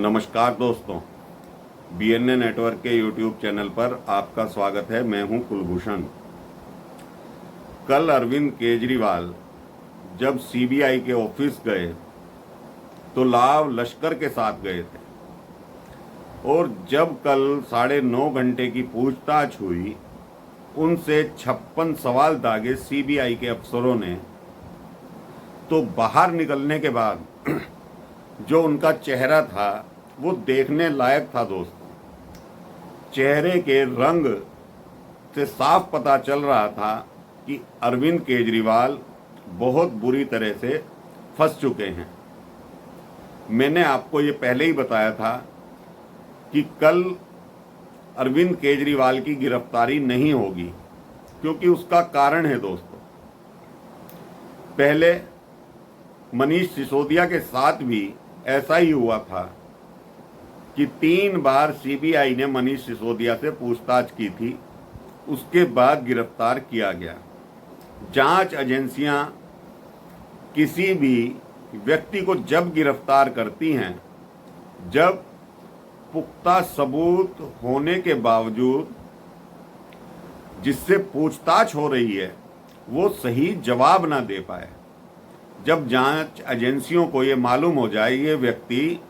नमस्कार दोस्तों, BNA network के यूट्यूब चैनल पर आपका स्वागत है। मैं हूं कुलभूषण। कल अरविंद केजरीवाल जब CBI के ऑफिस गए तो लाव लश्कर के साथ गए थे और जब कल 9.5 घंटे की पूछताछ हुई, उनसे 56 सवाल दागे CBI के अफसरों ने, तो बाहर निकलने के बाद जो उनका चेहरा था वो देखने लायक था दोस्तों। चेहरे के रंग से साफ पता चल रहा था कि अरविंद केजरीवाल बहुत बुरी तरह से फंस चुके हैं। मैंने आपको ये पहले ही बताया था कि कल अरविंद केजरीवाल की गिरफ्तारी नहीं होगी, क्योंकि उसका कारण है दोस्तों। पहले मनीष सिसोदिया के साथ भी ऐसा ही हुआ था कि 3 बार CBI ने मनीष सिसोदिया से पूछताछ की थी, उसके बाद गिरफ्तार किया गया। जांच एजेंसियां किसी भी व्यक्ति को जब गिरफ्तार करती हैं, जब पुख्ता सबूत होने के बावजूद जिससे पूछताछ हो रही है वो सही जवाब ना दे पाए, जब जांच एजेंसियों को ये मालूम हो जाए ये व्यक्ति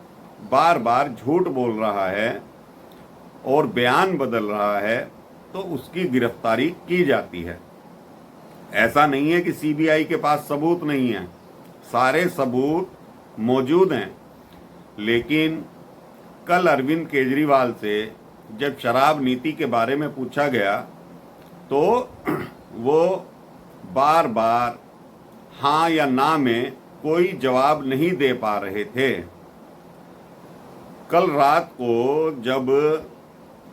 बार बार झूठ बोल रहा है और बयान बदल रहा है, तो उसकी गिरफ्तारी की जाती है। ऐसा नहीं है कि CBI के पास सबूत नहीं है, सारे सबूत मौजूद हैं। लेकिन कल अरविंद केजरीवाल से जब शराब नीति के बारे में पूछा गया तो वो बार बार हाँ या ना में कोई जवाब नहीं दे पा रहे थे। कल रात को जब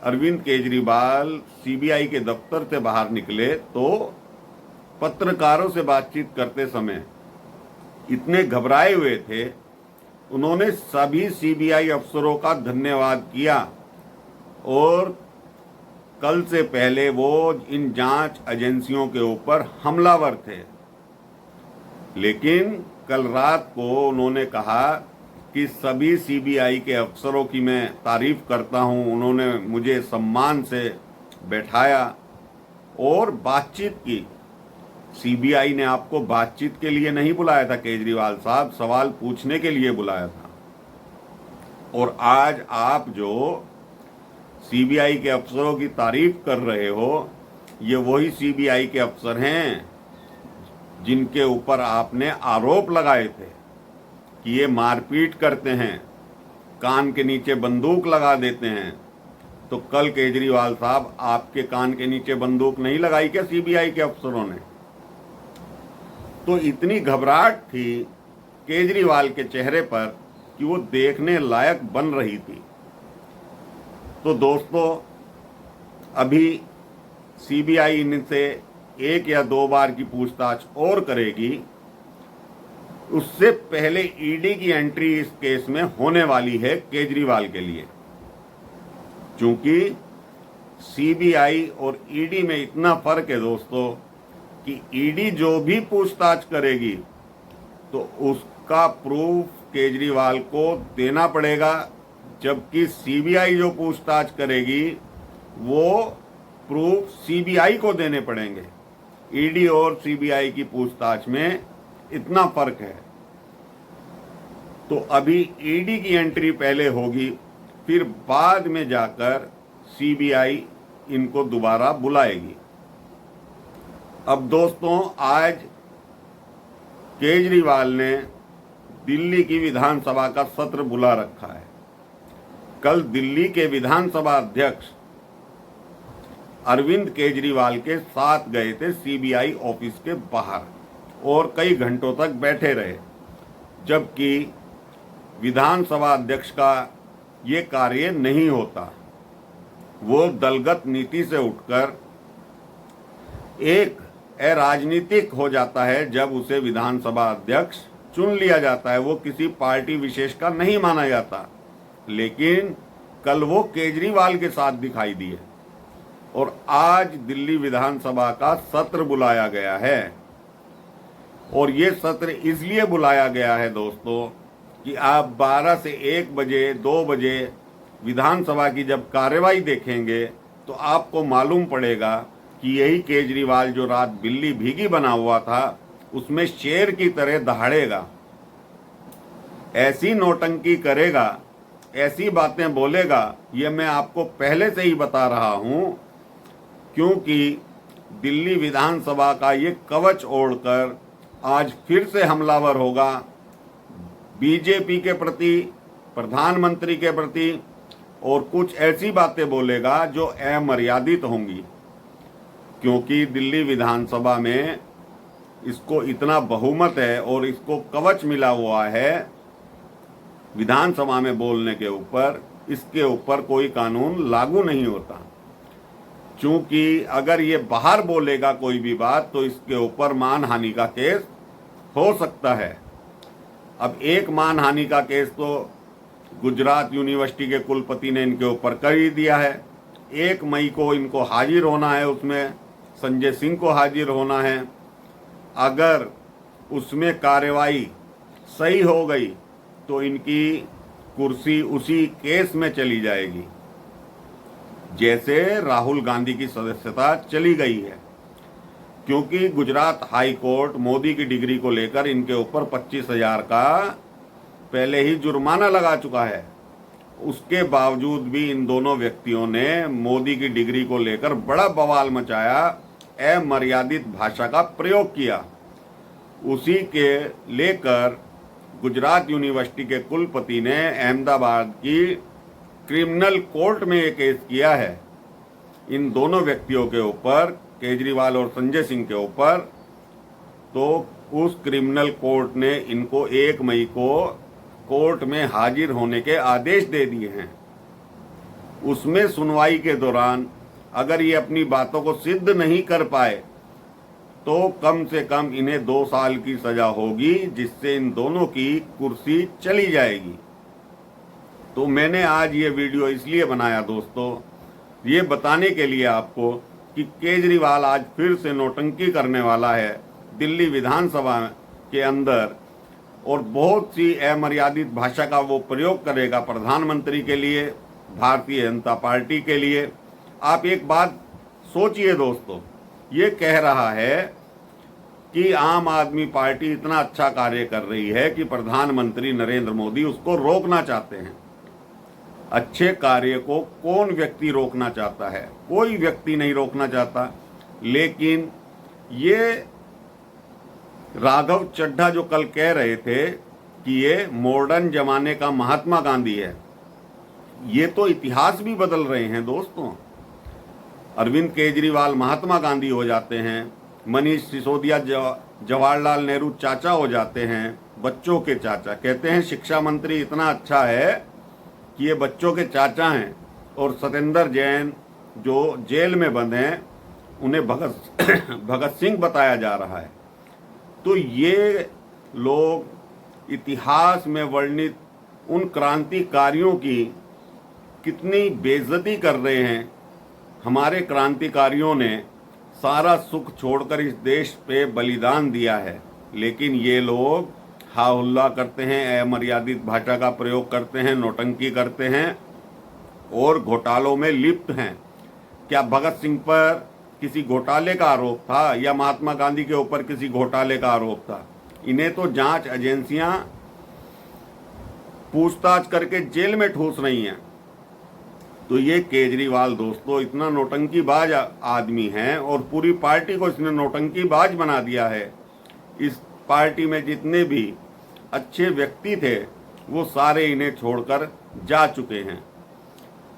अरविंद केजरीवाल CBI के दफ्तर से बाहर निकले तो पत्रकारों से बातचीत करते समय इतने घबराए हुए थे, उन्होंने सभी CBI अफसरों का धन्यवाद किया और कल से पहले वो इन जांच एजेंसियों के ऊपर हमलावर थे। लेकिन कल रात को उन्होंने कहा कि सभी CBI के अफसरों की मैं तारीफ करता हूं, उन्होंने मुझे सम्मान से बैठाया और बातचीत की। CBI ने आपको बातचीत के लिए नहीं बुलाया था केजरीवाल साहब, सवाल पूछने के लिए बुलाया था। और आज आप जो CBI के अफसरों की तारीफ कर रहे हो, ये वही CBI के अफसर हैं जिनके ऊपर आपने आरोप लगाए थे कि ये मारपीट करते हैं, कान के नीचे बंदूक लगा देते हैं। तो कल केजरीवाल साहब आपके कान के नीचे बंदूक नहीं लगाई क्या CBI के अफसरों ने? तो इतनी घबराहट थी केजरीवाल के चेहरे पर कि वो देखने लायक बन रही थी। तो दोस्तों, अभी CBI इनसे 1 या 2 बार की पूछताछ और करेगी। उससे पहले ED की एंट्री इस केस में होने वाली है केजरीवाल के लिए, क्योंकि CBI और ED में इतना फर्क है दोस्तों कि ED जो भी पूछताछ करेगी तो उसका प्रूफ केजरीवाल को देना पड़ेगा, जबकि CBI जो पूछताछ करेगी वो प्रूफ CBI को देने पड़ेंगे। ED और CBI की पूछताछ में इतना फर्क है। तो अभी ED की एंट्री पहले होगी, फिर बाद में जाकर CBI इनको दोबारा बुलाएगी। अब दोस्तों, आज केजरीवाल ने दिल्ली की विधानसभा का सत्र बुला रखा है। कल दिल्ली के विधानसभा अध्यक्ष अरविंद केजरीवाल के साथ गए थे CBI ऑफिस के बाहर और कई घंटों तक बैठे रहे, जबकि विधानसभा अध्यक्ष का ये कार्य नहीं होता। वो दलगत नीति से उठकर एक अराजनीतिक हो जाता है जब उसे विधानसभा अध्यक्ष चुन लिया जाता है। वो किसी पार्टी विशेष का नहीं माना जाता। लेकिन कल वो केजरीवाल के साथ दिखाई दिए और आज दिल्ली विधानसभा का सत्र बुलाया गया है। और ये सत्र इसलिए बुलाया गया है दोस्तों कि आप 12 से 1 बजे 2 बजे विधानसभा की जब कार्यवाही देखेंगे तो आपको मालूम पड़ेगा कि यही केजरीवाल जो रात बिल्ली भीगी बना हुआ था उसमें शेर की तरह दहाड़ेगा, ऐसी नौटंकी करेगा, ऐसी बातें बोलेगा। ये मैं आपको पहले से ही बता रहा हूं, क्योंकि दिल्ली विधानसभा का ये कवच ओढ़कर आज फिर से हमलावर होगा बीजेपी के प्रति, प्रधानमंत्री के प्रति, और कुछ ऐसी बातें बोलेगा जो अमर्यादित होंगी। क्योंकि दिल्ली विधानसभा में इसको इतना बहुमत है और इसको कवच मिला हुआ है विधानसभा में बोलने के ऊपर, इसके ऊपर कोई कानून लागू नहीं होता। क्योंकि अगर ये बाहर बोलेगा कोई भी बात तो इसके ऊपर मानहानि का केस हो सकता है। अब एक मानहानि का केस तो गुजरात यूनिवर्सिटी के कुलपति ने इनके ऊपर कर ही दिया है। 1 मई को इनको हाजिर होना है, उसमें संजय सिंह को हाजिर होना है। अगर उसमें कार्यवाही सही हो गई तो इनकी कुर्सी उसी केस में चली जाएगी जैसे राहुल गांधी की सदस्यता चली गई है। क्योंकि गुजरात हाई कोर्ट मोदी की डिग्री को लेकर इनके ऊपर 25,000 का पहले ही जुर्माना लगा चुका है। उसके बावजूद भी इन दोनों व्यक्तियों ने मोदी की डिग्री को लेकर बड़ा बवाल मचाया, अमर्यादित भाषा का प्रयोग किया। उसी के लेकर गुजरात यूनिवर्सिटी के कुलपति ने अहमदाबाद की क्रिमिनल कोर्ट में एक केस किया है इन दोनों व्यक्तियों के ऊपर, केजरीवाल और संजय सिंह के ऊपर। तो उस क्रिमिनल कोर्ट ने इनको 1 मई को कोर्ट में हाजिर होने के आदेश दे दिए हैं। उसमें सुनवाई के दौरान अगर ये अपनी बातों को सिद्ध नहीं कर पाए तो कम से कम इन्हें 2 साल की सजा होगी, जिससे इन दोनों की कुर्सी चली जाएगी। तो मैंने आज ये वीडियो इसलिए बनाया दोस्तों, ये बताने के लिए आपको कि केजरीवाल आज फिर से नौटंकी करने वाला है दिल्ली विधानसभा के अंदर, और बहुत सी अमर्यादित भाषा का वो प्रयोग करेगा प्रधानमंत्री के लिए, भारतीय जनता पार्टी के लिए। आप एक बात सोचिए दोस्तों, ये कह रहा है कि आम आदमी पार्टी इतना अच्छा कार्य कर रही है कि प्रधानमंत्री नरेंद्र मोदी उसको रोकना चाहते हैं। अच्छे कार्य को कौन व्यक्ति रोकना चाहता है? कोई व्यक्ति नहीं रोकना चाहता। लेकिन ये राघव चड्ढा जो कल कह रहे थे कि ये मॉडर्न जमाने का महात्मा गांधी है, ये तो इतिहास भी बदल रहे हैं दोस्तों। अरविंद केजरीवाल महात्मा गांधी हो जाते हैं, मनीष सिसोदिया जवाहरलाल नेहरू चाचा हो जाते हैं, बच्चों के चाचा। कहते हैं शिक्षा मंत्री इतना अच्छा है कि ये बच्चों के चाचा हैं, और सत्येंद्र जैन जो जेल में बंद हैं उन्हें भगत सिंह बताया जा रहा है। तो ये लोग इतिहास में वर्णित उन क्रांतिकारियों की कितनी बेइज्जती कर रहे हैं। हमारे क्रांतिकारियों ने सारा सुख छोड़कर इस देश पे बलिदान दिया है, लेकिन ये लोग हा हुल्ला करते हैं, अमर्यादित भाषा का प्रयोग करते हैं, नौटंकी करते हैं और घोटालों में लिप्त हैं। क्या भगत सिंह पर किसी घोटाले का आरोप था या महात्मा गांधी के ऊपर किसी घोटाले का आरोप था? इन्हें तो जांच एजेंसियां पूछताछ करके जेल में ठूस रही हैं। तो ये केजरीवाल दोस्तों इतना नौटंकीबाज आदमी है, और पूरी पार्टी को इसने नौटंकीबाज बना दिया है। इस पार्टी में जितने भी अच्छे व्यक्ति थे वो सारे इन्हें छोड़कर जा चुके हैं।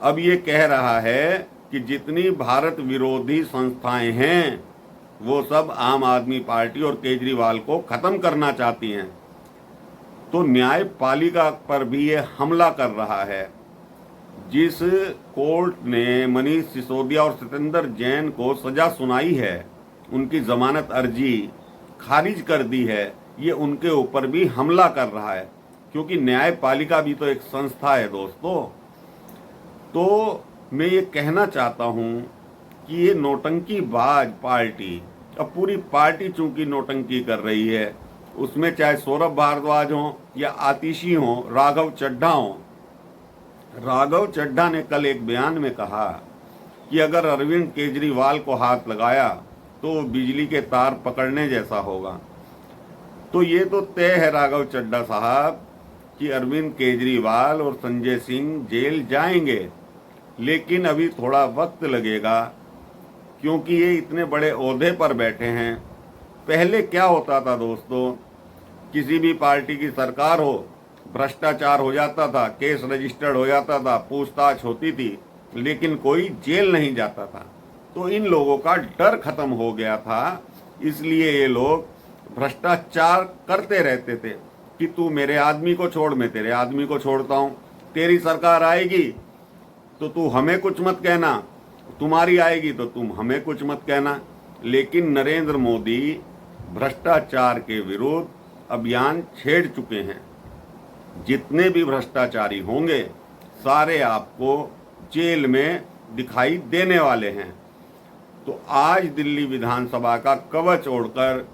अब ये कह रहा है कि जितनी भारत विरोधी संस्थाएं हैं वो सब आम आदमी पार्टी और केजरीवाल को खत्म करना चाहती हैं। तो न्यायपालिका पर भी ये हमला कर रहा है। जिस कोर्ट ने मनीष सिसोदिया और सत्येंद्र जैन को सजा सुनाई है, उनकी जमानत अर्जी खारिज कर दी है, ये उनके ऊपर भी हमला कर रहा है। क्योंकि न्यायपालिका भी तो एक संस्था है दोस्तों। तो मैं ये कहना चाहता हूँ कि ये नौटंकीबाज पार्टी, अब पूरी पार्टी चूंकि नौटंकी कर रही है, उसमें चाहे सौरभ भारद्वाज हो या आतिशी हो, राघव चड्ढा हो। राघव चड्ढा ने कल एक बयान में कहा कि अगर अरविंद केजरीवाल को हाथ लगाया तो बिजली के तार पकड़ने जैसा होगा। तो ये तो तय है राघव चड्ढा साहब कि अरविंद केजरीवाल और संजय सिंह जेल जाएंगे, लेकिन अभी थोड़ा वक्त लगेगा क्योंकि ये इतने बड़े ओहदे पर बैठे हैं। पहले क्या होता था दोस्तों, किसी भी पार्टी की सरकार हो, भ्रष्टाचार हो जाता था, केस रजिस्टर्ड हो जाता था, पूछताछ होती थी, लेकिन कोई जेल नहीं जाता था। तो इन लोगों का डर खत्म हो गया था, इसलिए ये लोग भ्रष्टाचार करते रहते थे कि तू मेरे आदमी को छोड़, मैं तेरे आदमी को छोड़ता हूँ, तेरी सरकार आएगी तो तू हमें कुछ मत कहना, तुम्हारी आएगी तो तुम हमें कुछ मत कहना। लेकिन नरेंद्र मोदी भ्रष्टाचार के विरुद्ध अभियान छेड़ चुके हैं। जितने भी भ्रष्टाचारी होंगे सारे आपको जेल में दिखाई देने वाले हैं। तो आज दिल्ली विधानसभा का कवच ओढ़कर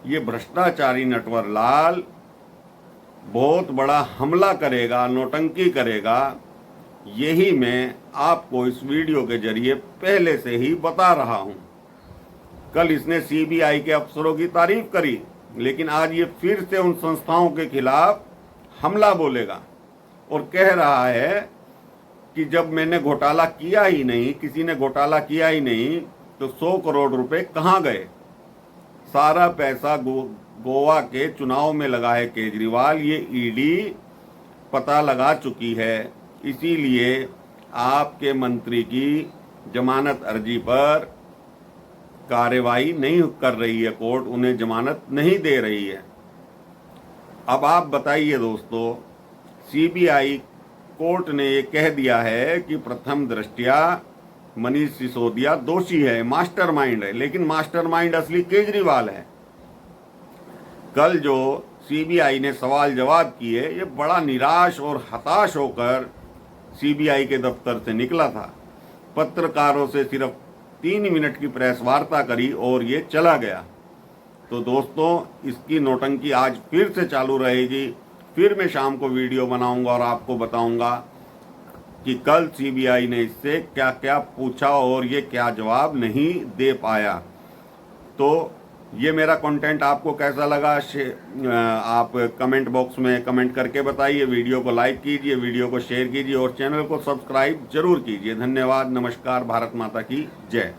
ये भ्रष्टाचारी नटवर लाल बहुत बड़ा हमला करेगा, नौटंकी करेगा, यही मैं आपको इस वीडियो के जरिए पहले से ही बता रहा हूं। कल इसने सीबीआई के अफसरों की तारीफ करी, लेकिन आज ये फिर से उन संस्थाओं के खिलाफ हमला बोलेगा और कह रहा है कि जब मैंने घोटाला किया ही नहीं, किसी ने घोटाला किया ही नहीं, तो 100 करोड़ रुपए कहाँ गए। सारा पैसा गोवा के चुनाव में लगा है केजरीवाल, ये ईडी पता लगा चुकी है। इसीलिए आपके मंत्री की जमानत अर्जी पर कार्रवाई नहीं कर रही है कोर्ट, उन्हें जमानत नहीं दे रही है। अब आप बताइए दोस्तों, सीबीआई कोर्ट ने ये कह दिया है कि प्रथम दृष्टया मनीष सिसोदिया दोषी है, मास्टरमाइंड है, लेकिन मास्टरमाइंड असली केजरीवाल है। कल जो सीबीआई ने सवाल जवाब किए, ये बड़ा निराश और हताश होकर सीबीआई के दफ्तर से निकला था। पत्रकारों से सिर्फ 3 मिनट की प्रेस वार्ता करी और ये चला गया। तो दोस्तों, इसकी नौटंकी आज फिर से चालू रहेगी। फिर मैं शाम को वीडियो बनाऊंगा और आपको बताऊंगा कि कल सीबीआई ने इससे क्या क्या पूछा और ये क्या जवाब नहीं दे पाया। तो ये मेरा कंटेंट आपको कैसा लगा, आप कमेंट बॉक्स में कमेंट करके बताइए। वीडियो को लाइक कीजिए, वीडियो को शेयर कीजिए और चैनल को सब्सक्राइब जरूर कीजिए। धन्यवाद, नमस्कार, भारत माता की जय।